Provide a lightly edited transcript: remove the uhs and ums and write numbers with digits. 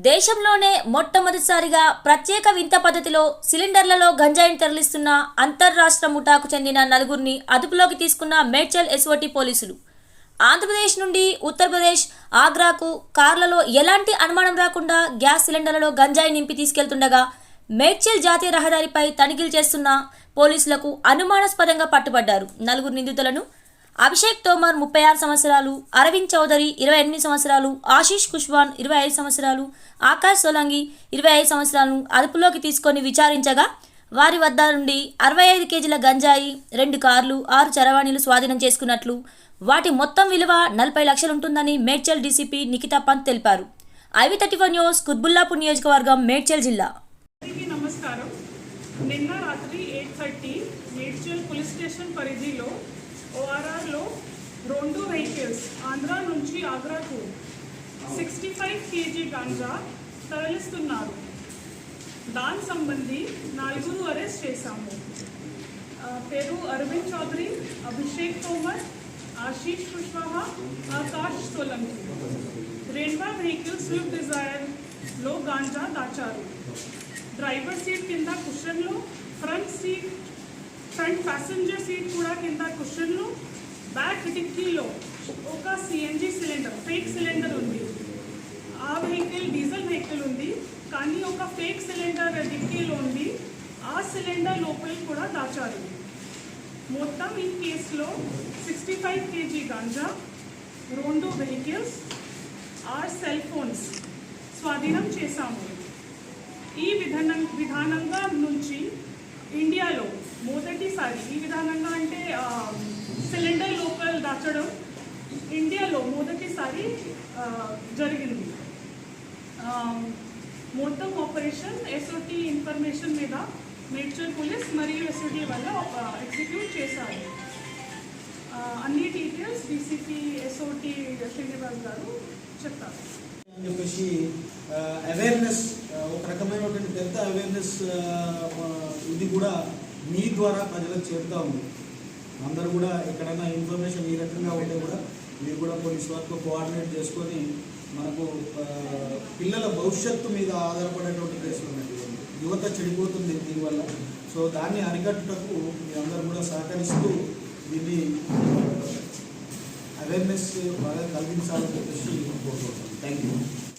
దేశంలోనే మొట్టమొదటిసారిగా ప్రత్యేక వింత పద్ధతిలో సిలిండర్లలో గంజాయిని తరలిస్తున్న అంతర్రాష్ట్ర ముఠాకు చెందిన నలుగురిని అదుపులోకి తీసుకున్న మేడ్చల్ ఎస్ఓటీ పోలీసులు. ఆంధ్రప్రదేశ్ నుండి ఉత్తరప్రదేశ్ ఆగ్రాకు కార్లలో ఎలాంటి అనుమానం రాకుండా గ్యాస్ సిలిండర్లలో గంజాయి నింపి తీసుకెళ్తుండగా మేడ్చల్ జాతీయ రహదారిపై తనిఖీలు చేస్తున్న పోలీసులకు అనుమానాస్పదంగా పట్టుబడ్డారు. నలుగురు నిందితులను అభిషేక్ తోమర్ 36 సంవత్సరాలు, అరవింద్ చౌదరి 28 సంవత్సరాలు, ఆశీష్ కుష్వాన్ 25 సంవత్సరాలు, ఆకాష్ సోలంగి 25 సంవత్సరాలను అదుపులోకి తీసుకొని విచారించగా వారి వద్ద నుండి 65 కేజీల గంజాయి, 2 కార్లు, 6 చరవాణీలు స్వాధీనం చేసుకున్నట్లు, వాటి మొత్తం విలువ 40 లక్షలు ఉంటుందని మేడ్చల్ డీసీపీ నిఖితా పంత్ తెలిపారు. IB34 న్యూస్, కుత్బుల్లాపూర్ నియోజకవర్గం, మేడ్చల్ జిల్లా. నమస్కారం. నిన్న రాత్రి 8:30 మేడ్చల్ పోలీస్ స్టేషన్ పరిధిలో ORRలో 2 వెహికల్స్ ఆంధ్ర నుంచి ఆగ్రాకు 65 కేజీ గాంజా తరలిస్తున్నారు. దాని సంబంధి 4 అరెస్ట్ చేశాము. పేరు అరవింద్ చౌదరి, అభిషేక్ తోమర్, ఆశీష్ కుష్వాహా, ఆకాష్ సోలంకి. 2వ వెహికల్ స్విఫ్ట్ డిజైర్లో గాంజా దాచారు. డ్రైవర్ సీట్ కింద కుషన్లో, ఫ్రంట్ ప్యాసింజర్ సీట్ కూడా కింద కుషన్లో, బ్యాక్ డిక్కీలో ఒక CNG సిలిండర్, ఫేక్ సిలిండర్ ఉంది. ఆ వెహికల్ డీజిల్ వెహికల్ ఉంది, కానీ ఒక ఫేక్ సిలిండర్ డిక్కీలో ఉంది. ఆ సిలిండర్ లోపల కూడా దాచారు. మొత్తం ఈ కేసులో 65 KG ganja, 2 vehicles, 6 cell phones స్వాధీనం చేశాము. ఈ విధానంగా నుంచి ఇండియాలో మొదటిసారి, ఈ విధానంగా అంటే సిలిండర్ లోపల దాచడం ఇండియాలో మొదటిసారి జరిగింది. మొత్తం ఆపరేషన్ SOT ఇన్ఫర్మేషన్ మీద మేడ్చల్ పోలీస్ మరియు SOT వల్ల ఎగ్జిక్యూట్ చేశారు. అన్ని డీటెయిల్స్ DCP SOT శ్రీనివాస్ గారు చెప్తారు అని చెప్పేసి అవేర్నెస్, ఒక రకమైనటువంటి పెద్ద అవేర్నెస్ ఇది కూడా మీ ద్వారా ప్రజలకు చేరుతూ ఉంది. అందరూ కూడా ఎక్కడైనా ఇన్ఫర్మేషన్ ఈ రకంగా ఉంటే కూడా మీరు కూడా పోలీస్ వారితో కోఆర్డినేట్ చేసుకొని మనకు పిల్లల భవిష్యత్తు మీద ఆధారపడేటువంటి కేసులు ఉన్నాయి. యువత చెడిపోతుంది దీనివల్ల. సో దాన్ని అరికట్టుటకు మీ అందరూ కూడా సహకరిస్తూ దీన్ని అవేర్నెస్ బాగా కలిగించాలని చెప్పేసి కోరుకుంటున్నాను. Thank you.